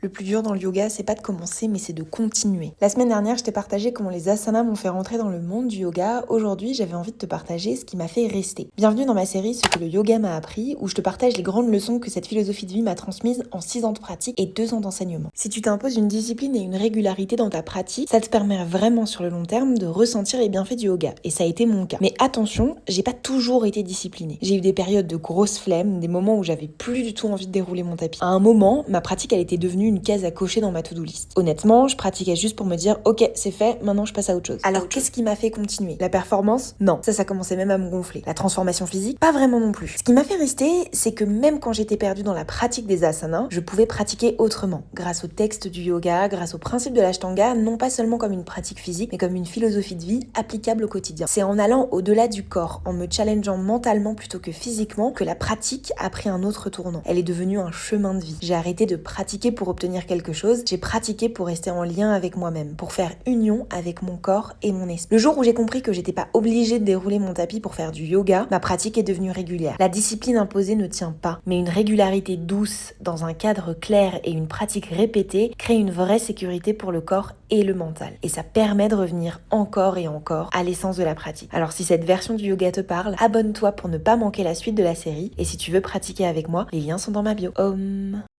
Le plus dur dans le yoga, c'est pas de commencer, mais c'est de continuer. La semaine dernière, je t'ai partagé comment les asanas m'ont fait rentrer dans le monde du yoga. Aujourd'hui, j'avais envie de te partager ce qui m'a fait rester. Bienvenue dans ma série Ce que le yoga m'a appris, où je te partage les grandes leçons que cette philosophie de vie m'a transmises en 6 ans de pratique et 2 ans d'enseignement. Si tu t'imposes une discipline et une régularité dans ta pratique, ça te permet vraiment sur le long terme de ressentir les bienfaits du yoga. Et ça a été mon cas. Mais attention, j'ai pas toujours été disciplinée. J'ai eu des périodes de grosse flemme, des moments où j'avais plus du tout envie de dérouler mon tapis. À un moment, ma pratique, elle était devenue une case à cocher dans ma to-do list. Honnêtement, je pratiquais juste pour me dire ok, c'est fait, maintenant je passe à autre chose. Alors qu'est-ce qui m'a fait continuer? La performance? Non, ça commençait même à me gonfler. La transformation physique? Pas vraiment non plus. Ce qui m'a fait rester, c'est que même quand j'étais perdue dans la pratique des asanas, je pouvais pratiquer autrement, grâce au texte du yoga, grâce au principe de l'ashtanga, non pas seulement comme une pratique physique, mais comme une philosophie de vie applicable au quotidien. C'est en allant au-delà du corps, en me challengeant mentalement plutôt que physiquement, que la pratique a pris un autre tournant. Elle est devenue un chemin de vie. J'ai arrêté de pratiquer pour obtenir quelque chose, j'ai pratiqué pour rester en lien avec moi-même, pour faire union avec mon corps et mon esprit. Le jour où j'ai compris que j'étais pas obligée de dérouler mon tapis pour faire du yoga, ma pratique est devenue régulière. La discipline imposée ne tient pas, mais une régularité douce, dans un cadre clair et une pratique répétée, crée une vraie sécurité pour le corps et le mental. Et ça permet de revenir encore et encore à l'essence de la pratique. Alors si cette version du yoga te parle, abonne-toi pour ne pas manquer la suite de la série. Et si tu veux pratiquer avec moi, les liens sont dans ma bio. Om.